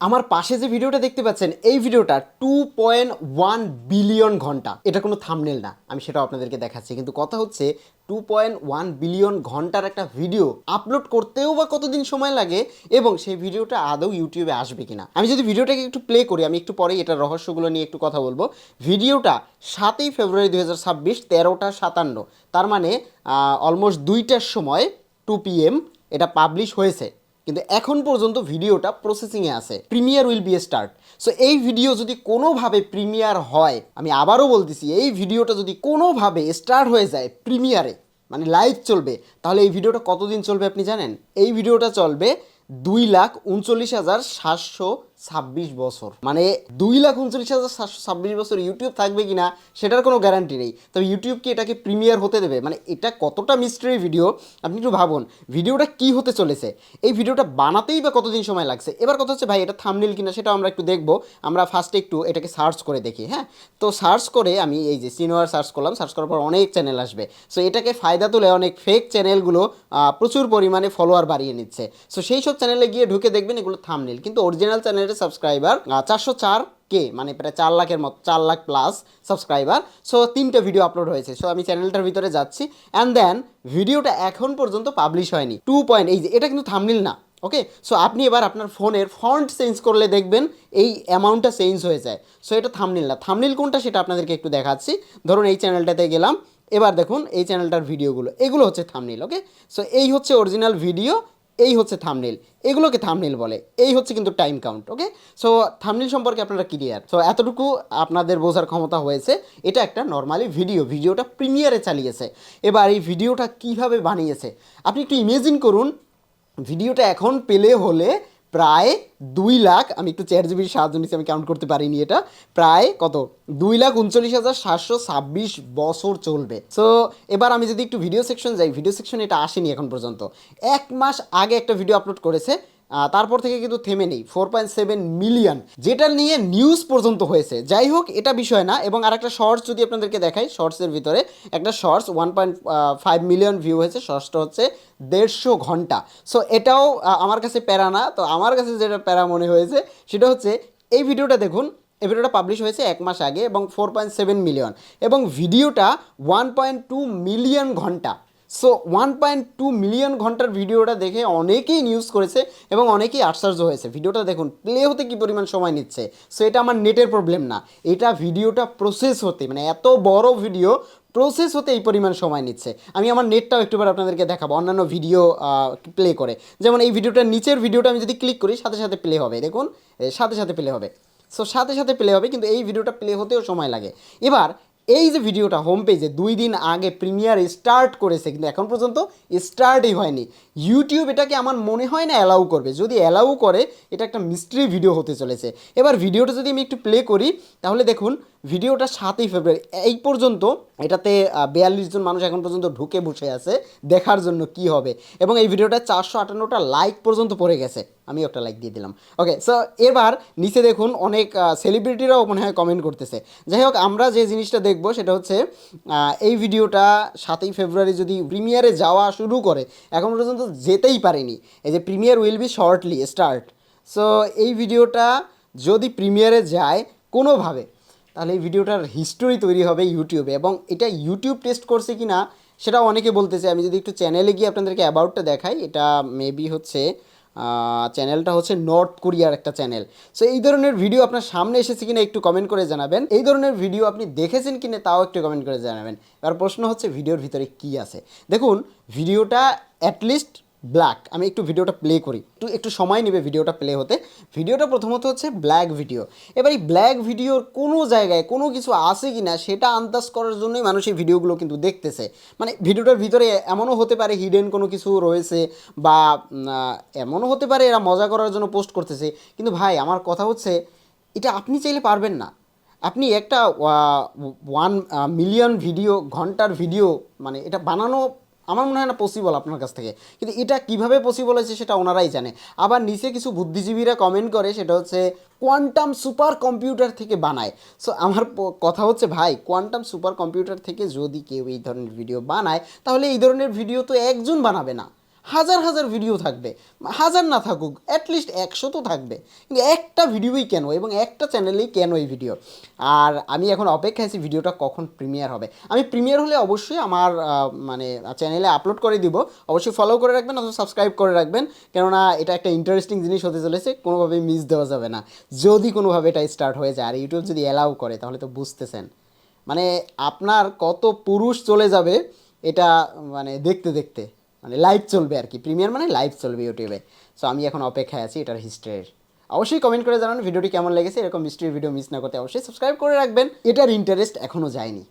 আমার পাশে যে ভিডিওটা দেখতে পাচ্ছেন এই ভিডিওটা 2.1 বিলিয়ন ঘন্টা। এটা কোনো থাম্বনেল না, আমি সেটাও আপনাদেরকে দেখাচ্ছি। কিন্তু কথা হচ্ছে 2.1 বিলিয়ন ঘন্টার একটা ভিডিও আপলোড করতেও বা কতদিন সময় লাগে এবং সেই ভিডিওটা আদৌ ইউটিউবে আসবে কিনা। আমি যদি ভিডিওটাকে একটু প্লে করি, আমি একটু পরেই এটার রহস্যগুলো নিয়ে একটু কথা বলবো। ভিডিওটা 7ই ফেব্রুয়ারি 2026 13টা 57, তার মানে অলমোস্ট 2টার সময় 2 PM এটা পাবলিশ হয়েছে। কিন্তু এখন পর্যন্ত ভিডিওটা প্রসেসিংয়ে আছে। Premier will be start. So এই ভিডিও যদি কোনোভাবে প্রিমিয়ার হয়, আমি আবারও বলতেছি, এই ভিডিওটা যদি কোনোভাবে স্টার্ট হয়ে যায় প্রিমিয়ারে, মানে লাইভ চলবে, তাহলে এই ভিডিওটা কতদিন চলবে আপনি জানেন? এই ভিডিওটা চলবে 2,39,726 বছর। মানে 2,39,726 বছর ইউটিউব থাকবে কিনা সেটার কোনো গ্যারান্টি নেই। তবে ইউটিউব কি এটাকে প্রিমিয়ার হতে দেবে? মানে এটা কতটা মিস্ট্রি ভিডিও আপনি একটু ভাবুন। ভিডিওটা কি হতে চলেছে, এই ভিডিওটা বানাতেই বা কতদিন সময় লাগছে। এবার কথা হচ্ছে ভাই এটা থাম্বনেল কিনা সেটাও আমরা একটু দেখবো। আমরা ফার্স্টে একটু এটাকে সার্চ করে দেখি। হ্যাঁ, তো সার্চ করে আমি এই যে সিনোয়ার সার্চ করলাম, সার্চ করার পর অনেক চ্যানেল আসবে। সো এটাকে ফায়দা তুলে অনেক ফেক চ্যানেলগুলো প্রচুর পরিমাণে ফলোয়ার বাড়িয়ে নিচ্ছে। সো সেই সব চ্যানেলে গিয়ে ঢুকে দেখবেন এগুলো থাম্বনেল, কিন্তু অরিজিনাল চ্যানেলের সাবস্ক্রাইবার 404K, মানে প্রায় 4 লাখের মতো, 4 লাখ প্লাস সাবস্ক্রাইবার। সো 3টে ভিডিও আপলোড হয়েছে। সো আমি চ্যানেলটার ভিতরে যাচ্ছি অ্যান্ড দেন ভিডিওটা এখন পর্যন্ত পাবলিশ হয়নি। 2 পয়েন্ট, এই যে এটা কিন্তু থাম্বনেল না। ওকে, সো আপনি এবার আপনার ফোনের ফন্ট চেঞ্জ করলে দেখবেন এই অ্যামাউন্টটা চেঞ্জ হয়ে যায়। সো এটা থাম্বনেল না। থাম্বনেল কোনটা সেটা আপনাদেরকে একটু দেখাচ্ছি। ধরুন এই চ্যানেলটাতে গেলাম, এবার দেখুন এই চ্যানেলটার ভিডিওগুলো, এগুলো হচ্ছে থাম্বনেল। ওকে, সো এই হচ্ছে অরিজিনাল ভিডিও, এই হচ্ছে থাম্বনেল, এগুলোকে থাম্বনেল বলে। এই হচ্ছে কিন্তু টাইম কাউন্ট। ওকে, সো থাম্বনেল সম্পর্কে আপনারা ক্লিয়ার। সো এতটুকু আপনাদের বোঝার ক্ষমতা হয়েছে। এটা একটা নর্মালি ভিডিওটা প্রিমিয়ারে চালিয়েছে। এবার এই ভিডিওটা কিভাবে বানিয়েছে আপনি একটু ইমেজিন করুন। ভিডিওটা এখন পেলে হলে প্রায় 2 লাখ, আমি একটু চ্যাট জিপির সাহায্য নিচ্ছি, আমি কাউন্ট করতে পারিনি, এটা প্রায় কত 2,39,726 বছর চলবে। সো এবার আমি যদি একটু ভিডিও সেকশন যাই, ভিডিও সেকশন এটা আসেনি এখন পর্যন্ত। 1 মাস আগে একটা ভিডিও আপলোড করেছে, তারপর থেকে কিন্তু থেমে নেই। 4.7 মিলিয়ন, যেটা নিয়ে নিউজ পর্যন্ত হয়েছে। যাই হোক, এটা বিষয় না। এবং আরেকটা শর্টস যদি আপনাদেরকে দেখাই, শর্টসের ভিতরে একটা শর্টস 1.5 মিলিয়ন ভিউ হয়েছে। শর্টসটা হচ্ছে 150 ঘন্টা। সো এটাও আমার কাছে প্যারা না। তো আমার কাছে যেটা প্যারা মনে হয়েছে সেটা হচ্ছে এই ভিডিওটা দেখুন। এই ভিডিওটা পাবলিশ হয়েছে 1 মাস আগে এবং 4.7 মিলিয়ন, এবং ভিডিওটা 1.2 মিলিয়ন ঘন্টা। সো 1.2 মিলিয়ন ঘন্টার ভিডিওটা দেখে অনেকেই নিউজ করেছে এবং অনেকেই আশ্চর্য হয়েছে। ভিডিওটা দেখুন প্লে হতে কী পরিমাণ সময় নিচ্ছে। সো এটা আমার নেটের প্রবলেম না, এটা ভিডিওটা প্রসেস হতে, মানে এত বড় ভিডিও প্রসেস হতে এই পরিমাণ সময় নিচ্ছে। আমি আমার নেটটাও একটুবার আপনাদেরকে দেখাবো অন্যান্য ভিডিও প্লে করে। যেমন এই ভিডিওটার নিচের ভিডিওটা আমি যদি ক্লিক করি, সাথে সাথে প্লে হবে। দেখুন, সাথে সাথে প্লে হবে। সো সাথে সাথে প্লে হবে, কিন্তু এই ভিডিওটা প্লে হতেও সময় লাগে। এবার এই যে ভিডিওটা হোম পেজে 2 দিন আগে প্রিমিয়ার স্টার্ট করেছে, কিন্তু এখন পর্যন্ত স্টার্টই হয়নি। ইউটিউব এটাকে আমার মনে হয় না অ্যালাউ করবে। যদি অ্যালাউ করে, এটা একটা মিস্ট্রি ভিডিও হতে চলেছে। এবার ভিডিওটা যদি আমি একটু প্লে করি, তাহলে দেখুন ভিডিওটা 7ই ফেব্রুয়ারি, এই পর্যন্ত এটাতে 42 জন মানুষ এখন পর্যন্ত ঢুকে বসে আছে দেখার জন্য কি হবে। এবং এই ভিডিওটা 458টা লাইক পর্যন্ত পড়ে গেছে। আমি একটা লাইক দিয়ে দিলাম। ওকে, সো এবার নিচে দেখুন অনেক সেলিব্রিটিরাও মনে হয় কমেন্ট করতেছে। যাই হোক, আমরা যে জিনিসটা দেখবো সেটা হচ্ছে এই ভিডিওটা 7ই ফেব্রুয়ারি যদি প্রিমিয়ারে যাওয়া শুরু করে, এখন পর্যন্ত যেতেই পারেনি। এই যে premier will be shortly start. So এই ভিডিওটা যদি প্রিমিয়ারে যায় কোনোভাবে, তাহলে এই ভিডিওটার হিস্টোরি তৈরি হবে ইউটিউবে। এবং এটা ইউটিউব টেস্ট করছে কি না সেটাও অনেকে বলতেছে। আমি যদি একটু চ্যানেলে গিয়ে আপনাদেরকে অ্যাবাউটটা দেখাই, এটা মেবি হচ্ছে চ্যানেলটা হচ্ছে নর্থ কোরিয়ার একটা চ্যানেল। সো এই ধরনের ভিডিও আপনার সামনে এসেছে কিনা একটু কমেন্ট করে জানাবেন। এই ধরনের ভিডিও আপনি দেখেছেন কিনা তাও একটু কমেন্ট করে জানাবেন। এবার প্রশ্ন হচ্ছে ভিডিওর ভিতরে কি আছে। দেখুন ভিডিওটা অ্যাটলিস্ট ব্ল্যাক। আমি একটু ভিডিওটা প্লে করি, একটু সময় নেবে ভিডিওটা প্লে হতে। ভিডিওটা প্রথমত হচ্ছে ব্ল্যাক ভিডিও। এবার এই ব্ল্যাক ভিডিওর কোনো জায়গায় কোনো কিছু আছে কি না সেটা আন্দাজ করার জন্যই মানুষ এই ভিডিওগুলো কিন্তু দেখতেছে। মানে ভিডিওটার ভিতরে এমনও হতে পারে হিডেন কোনো কিছু রয়েছে, বা এমনও হতে পারে এরা মজা করার জন্য পোস্ট করতেছে। কিন্তু ভাই আমার কথা হচ্ছে, এটা আপনি চাইলে পারবেন না। আপনি একটা 1 মিলিয়ন ঘন্টার ভিডিও, মানে এটা বানানো আমার মনে হয় না পসিবল আপনার কাছ থেকে। কিন্তু এটা কিভাবে পসিবল হয়েছে সেটা ওনারাই জানে। আবার নিচে কিছু বুদ্ধিজীবীরা কমেন্ট করে, সেটা হচ্ছে কোয়ান্টাম সুপার কম্পিউটার থেকে বানায়। সো আমার কথা হচ্ছে ভাই, কোয়ান্টাম সুপার কম্পিউটার থেকে যদি কেউ এই ধরনের ভিডিও বানায়, তাহলে এই ধরনের ভিডিও তো একজন বানাবে না, হাজার হাজার ভিডিও থাকবে, হাজার না থাকুক অ্যাটলিস্ট 100 তো থাকবে, কিন্তু একটা ভিডিওই কেন এবং একটা চ্যানেলেই কেন এই ভিডিও? আর আমি এখন অপেক্ষায় আছি ভিডিওটা কখন প্রিমিয়ার হবে। আমি প্রিমিয়ার হলে অবশ্যই আমার মানে চ্যানেলে আপলোড করে দিব, অবশ্যই ফলো করে রাখবেন অথবা সাবস্ক্রাইব করে রাখবেন, কেননা এটা একটা ইন্টারেস্টিং জিনিস হতে চলেছে, কোনোভাবেই মিস দেওয়া যাবে না যদি কোনোভাবে এটা স্টার্ট হয়ে যায়। আর ইউটিউব যদি অ্যালাউ করে তাহলে তো বুঝতেছেন, মানে আপনার কত পুরুষ চলে যাবে এটা, মানে দেখতে দেখতে, মানে লাইভ চলবে আর কি, প্রিমিয়ার মানে লাইভ চলবে ইউটিউবে। সো আমি এখন অপেক্ষায় আছি এটার হিস্ট্রির। অবশ্যই কমেন্ট করে জানান ভিডিওটি কেমন লেগেছে, এরকম মিস্ট্রির ভিডিও মিস না করতে অবশ্যই সাবস্ক্রাইব করে রাখবেন। এটার ইন্টারেস্ট এখনও যায়নি।